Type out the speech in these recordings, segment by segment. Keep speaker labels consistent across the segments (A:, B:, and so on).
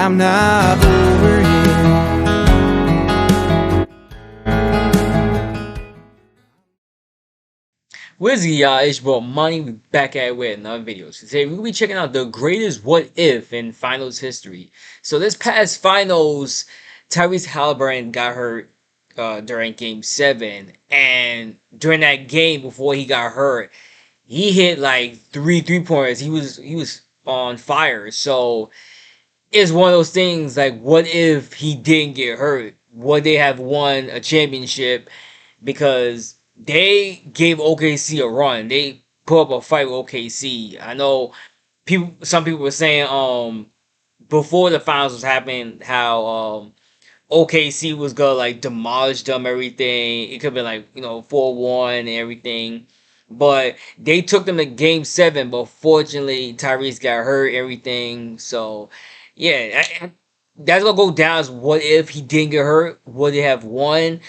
A: I'm not over yet.
B: What's good, y'all? It's your boy Money. We back at it with another video. So today we're gonna be checking out the greatest what if in finals history. So this past finals, Tyrese Halliburton got hurt during Game 7, and during that game before he got hurt, he hit like three pointers. He was on fire. So it's one of those things like, what if he didn't get hurt? Would they have won a championship? Because they gave OKC a run. They put up a fight with OKC. I know some people were saying before the finals was happening how OKC was gonna like demolish them, everything. It could have been like 4-1 and everything. But they took them to Game 7, but fortunately Tyrese got hurt, everything. So yeah, that's gonna go down as what if he didn't get hurt? Would they have won?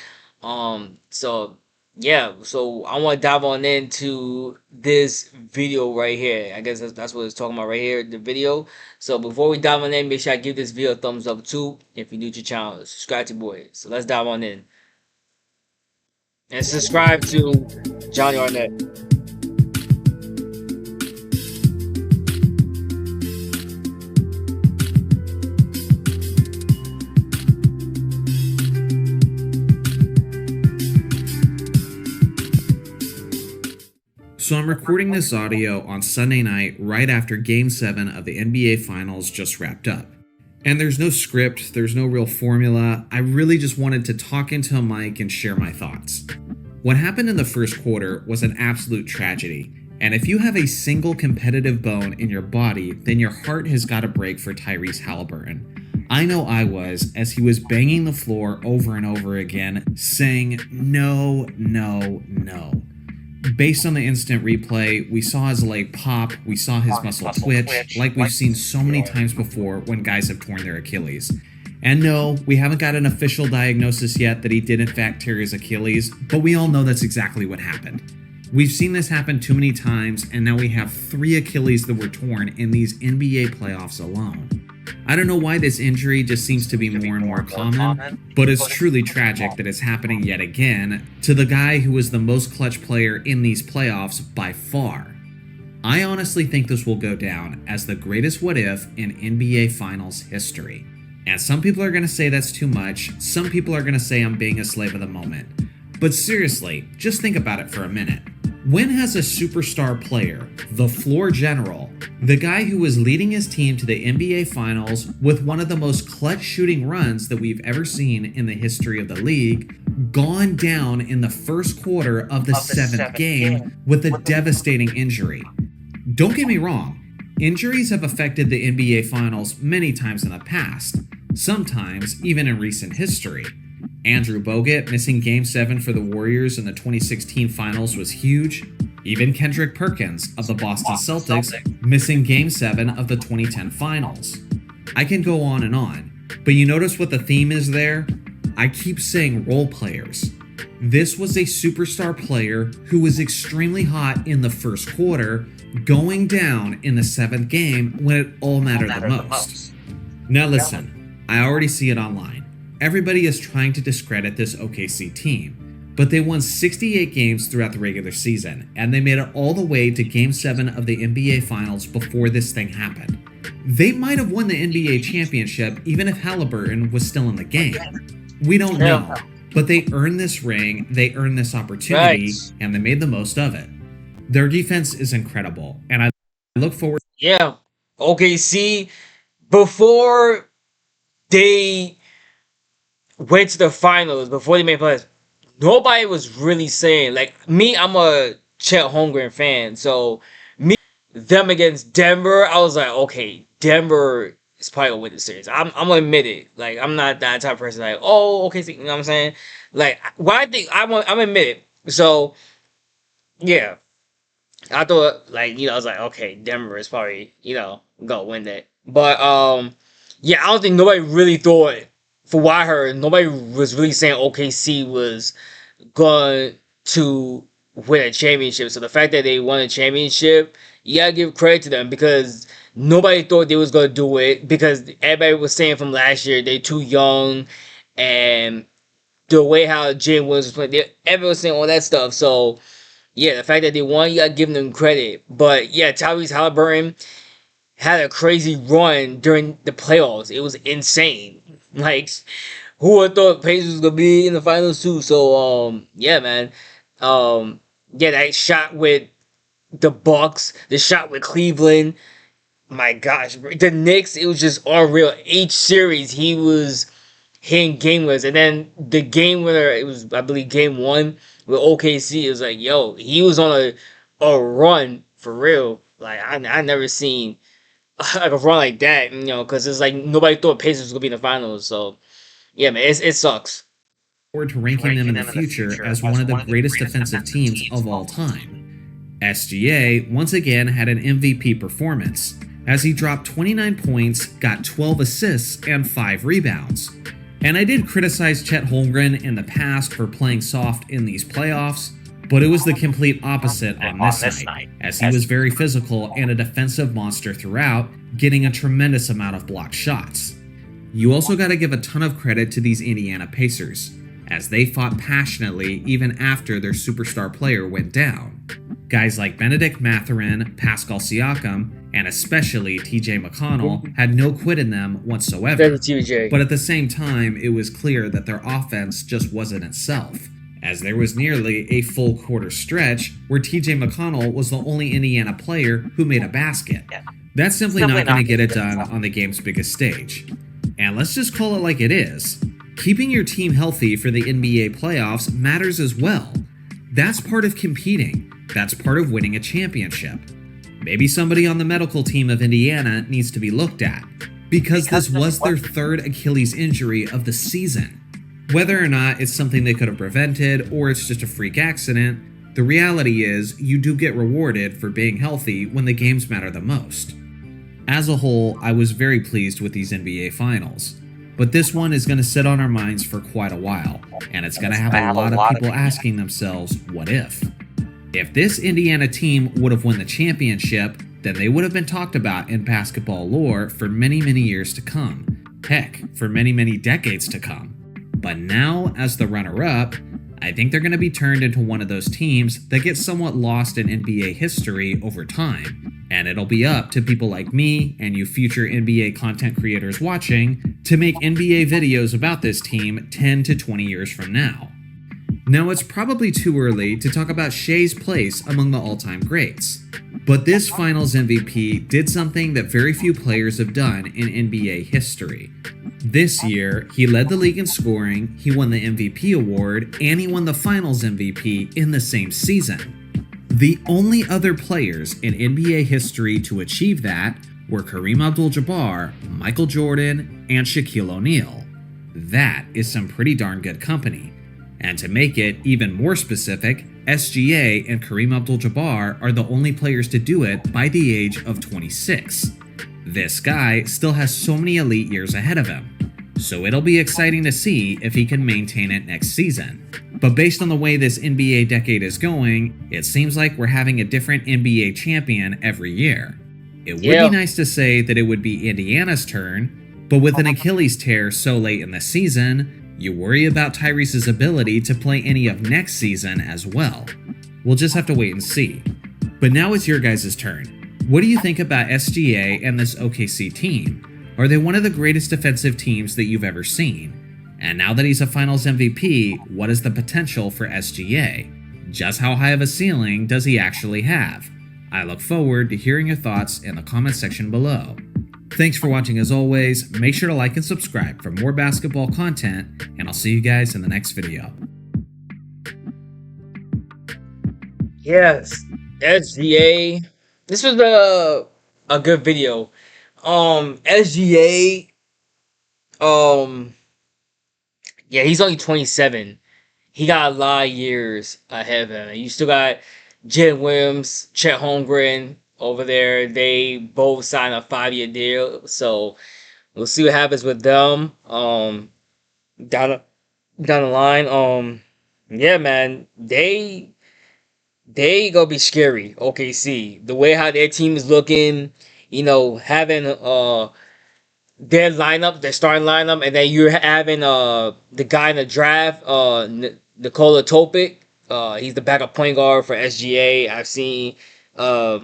B: So yeah, so I want to dive on into this video right here. I guess that's what it's talking about right here, the video. So before we dive on in, make sure I give this video a thumbs up too. If you're new to the channel, subscribe to boy. So let's dive on in. And subscribe to Johnny Arnett.
C: So I'm recording this audio on Sunday night right after Game 7 of the NBA Finals just wrapped up. And there's no script, there's no real formula. I really just wanted to talk into a mic and share my thoughts. What happened in the first quarter was an absolute tragedy. And if you have a single competitive bone in your body, then your heart has got to break for Tyrese Halliburton. I know I was, as he was banging the floor over and over again, saying, "No, no, no." Based on the instant replay, we saw his leg pop, we saw his muscle twitch, like we've seen so many times before when guys have torn their Achilles. And no, we haven't got an official diagnosis yet that he did in fact tear his Achilles, but we all know that's exactly what happened. We've seen this happen too many times, and now we have 3 Achilles that were torn in these NBA playoffs alone. I don't know why this injury just seems to be more and more common, but it's truly tragic that it's happening yet again to the guy who was the most clutch player in these playoffs by far. I honestly think this will go down as the greatest what if in NBA Finals history. And some people are going to say that's too much, some people are going to say I'm being a slave of the moment. But seriously, just think about it for a minute. When has a superstar player, the floor general, the guy who was leading his team to the NBA Finals with one of the most clutch shooting runs that we've ever seen in the history of the league, gone down in the first quarter of the seventh game with a devastating injury? Don't get me wrong, injuries have affected the NBA Finals many times in the past, sometimes even in recent history. Andrew Bogut missing Game 7 for the Warriors in the 2016 Finals was huge. Even Kendrick Perkins of the Boston Celtics missing Game 7 of the 2010 Finals. I can go on and on, but you notice what the theme is there? I keep saying role players. This was a superstar player who was extremely hot in the first quarter, going down in the 7th game when it all mattered the most. Now listen, I already see it online. Everybody is trying to discredit this OKC team, but they won 68 games throughout the regular season, and they made it all the way to Game 7 of the NBA Finals before this thing happened. They might have won the NBA championship even if Halliburton was still in the game. We don't know, but they earned this ring, they earned this opportunity, and they made the most of it. Their defense is incredible, and I look forward.
B: Yeah, OKC, before they went to the finals, before they made playoffs, nobody was really saying, like me, I'm a Chet Holmgren fan, so them against Denver, I was like, okay, Denver is probably gonna win the series. I'm gonna admit it. Like, I'm not that type of person like, oh, okay, you know what I'm saying? Like, what I think, I'm admit it. So yeah, I thought, like, I was like, okay, Denver is probably, gonna win that. But yeah, I don't think nobody really thought, for what I heard, nobody was really saying OKC was going to win a championship. So the fact that they won a championship, you gotta give credit to them because nobody thought they was gonna do it because everybody was saying from last year they're too young and the way how Jalen Williams was playing, everyone was saying all that stuff. So yeah, the fact that they won, you gotta give them credit. But yeah, Tyrese Halliburton had a crazy run during the playoffs. It was insane. Like, who would have thought Pacers was gonna be in the finals too? So yeah, man. Yeah, that shot with the Bucks, the shot with Cleveland. My gosh, the Knicks, it was just unreal. Each series, he was hitting game winners, and then the game winner, it was I believe game one with OKC. It was like, yo, he was on a run for real. Like I never seen like a run like that, you know, because it's like nobody thought Pacers was gonna be in the finals. So yeah, man, it sucks.
C: Forward to ranking them in the future as one of the greatest defensive teams of all time. SGA once again had an MVP performance, as he dropped 29 points, got 12 assists, and 5 rebounds. And I did criticize Chet Holmgren in the past for playing soft in these playoffs, but it was the complete opposite on this night, as he was very physical and a defensive monster throughout, getting a tremendous amount of blocked shots. You also gotta give a ton of credit to these Indiana Pacers, as they fought passionately even after their superstar player went down. Guys like Benedict Mathurin, Pascal Siakam, and especially TJ McConnell had no quit in them whatsoever. But at the same time, it was clear that their offense just wasn't itself, as there was nearly a full quarter stretch where TJ McConnell was the only Indiana player who made a basket. That's simply not going to get it done on the game's biggest stage. And let's just call it like it is. Keeping your team healthy for the NBA playoffs matters as well. That's part of competing. That's part of winning a championship. Maybe somebody on the medical team of Indiana needs to be looked at, because this was their third Achilles injury of the season. Whether or not it's something they could have prevented or it's just a freak accident, the reality is you do get rewarded for being healthy when the games matter the most. As a whole, I was very pleased with these NBA finals. But this one is going to sit on our minds for quite a while, and it's going to have a lot of people asking themselves, what if? If this Indiana team would have won the championship, then they would have been talked about in basketball lore for many, many years to come. Heck, for many, many decades to come. But now, as the runner-up, I think they're going to be turned into one of those teams that gets somewhat lost in NBA history over time. And it'll be up to people like me and you future NBA content creators watching to make NBA videos about this team 10 to 20 years from now. Now, it's probably too early to talk about Shea's place among the all-time greats, but this Finals MVP did something that very few players have done in NBA history. This year, he led the league in scoring, he won the MVP award, and he won the Finals MVP in the same season. The only other players in NBA history to achieve that were Kareem Abdul-Jabbar, Michael Jordan, and Shaquille O'Neal. That is some pretty darn good company. And to make it even more specific, SGA and Kareem Abdul-Jabbar are the only players to do it by the age of 26. This guy still has so many elite years ahead of him, so it'll be exciting to see if he can maintain it next season. But based on the way this NBA decade is going, it seems like we're having a different NBA champion every year. It would be nice to say that it would be Indiana's turn, but with an Achilles tear so late in the season, you worry about Tyrese's ability to play any of next season as well. We'll just have to wait and see. But now it's your guys' turn. What do you think about SGA and this OKC team? Are they one of the greatest defensive teams that you've ever seen? And now that he's a Finals MVP, what is the potential for SGA? Just how high of a ceiling does he actually have? I look forward to hearing your thoughts in the comment section below. Thanks for watching as always. Make sure to like and subscribe for more basketball content, and I'll see you guys in the next video.
B: Yes, SGA. This was a good video. SGA. Yeah, he's only 27. He got a lot of years ahead of him. You still got Jalen Williams, Chet Holmgren over there. They both signed a 5-year deal, so we'll see what happens with them. Down the line. Yeah, man, they they gonna be scary. OKC, the way how their team is looking, having their lineup, their starting lineup, and then you're having the guy in the draft, Nikola Topic. He's the backup point guard for SGA. I've seen uh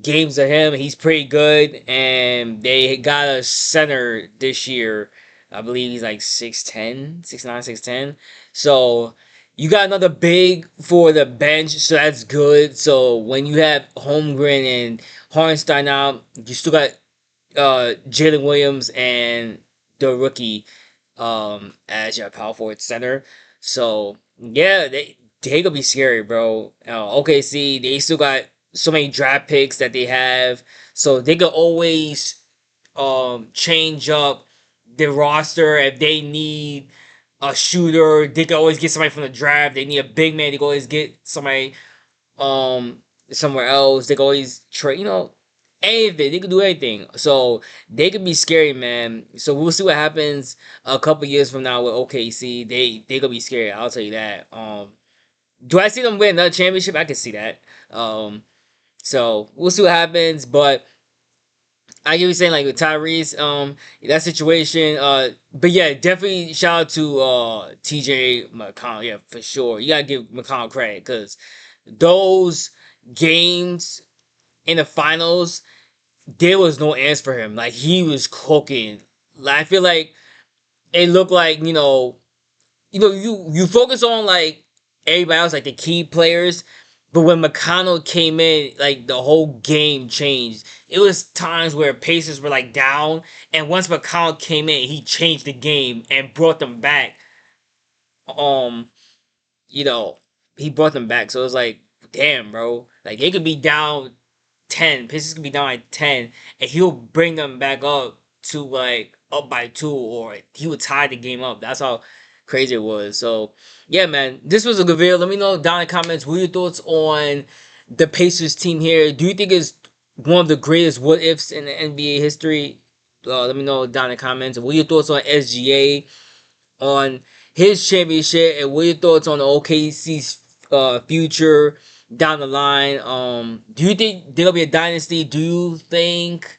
B: games of him. He's pretty good, and they got a center this year. I believe he's like 6'10", 6'9", 6'10". So you got another big for the bench, so that's good. So when you have Holmgren and Hartenstein out, you still got Jalen Williams and the rookie as your power forward center. So yeah, they gonna be scary, bro. OKC, they still got so many draft picks that they have, so they can always change up the roster if they need a shooter. They can always get somebody from the draft. They need a big man. They can always get somebody somewhere else. They can always trade. Anything. They can do anything. So they can be scary, man. So we'll see what happens a couple years from now with OKC. They gonna be scary. I'll tell you that. Do I see them win another championship? I can see that. So we'll see what happens. But I get you saying, like, with Tyrese, that situation. But yeah, definitely shout out to TJ McConnell. Yeah, for sure. You gotta give McConnell credit, because those games in the finals, there was no answer for him. Like, he was cooking. Like, I feel like it looked like, you focus on, like, everybody else, like the key players, but when McConnell came in, like, the whole game changed. It was times where Pacers were, like, down, and once McConnell came in, he changed the game and brought them back. Um, you know, he brought them back. So it was like, damn, bro. Like, they could be down 10. Pacers could be down like 10, and he'll bring them back up to, like, up by 2, or he would tie the game up. That's how crazy it was. So yeah, man, this was a good video. Let me know down in the comments what your thoughts on the Pacers team here. Do you think it's one of the greatest what ifs in the NBA history? Let me know down in the comments. What are your thoughts on SGA, on his championship, and what are your thoughts on the OKC's future down the line? Do you think there'll be a dynasty? Do you think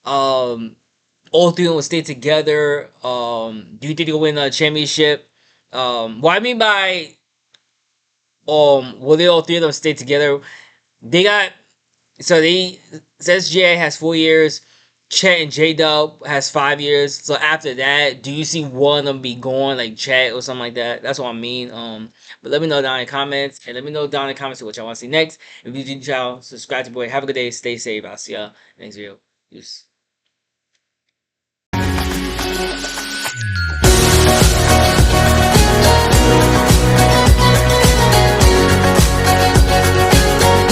B: all three of them will stay together? Do you think they'll win a championship? What I mean by will they all three of them stay together? They got SGA has 4 years. Chet and J Dub has 5 years. So after that, do you see one of them be gone, like Chet or something like that? That's what I mean. But let me know down in the comments, and let me know down in the comments what y'all want to see next. If you did, y'all subscribe to the boy. Have a good day. Stay safe. I'll see y'all next video. Peace.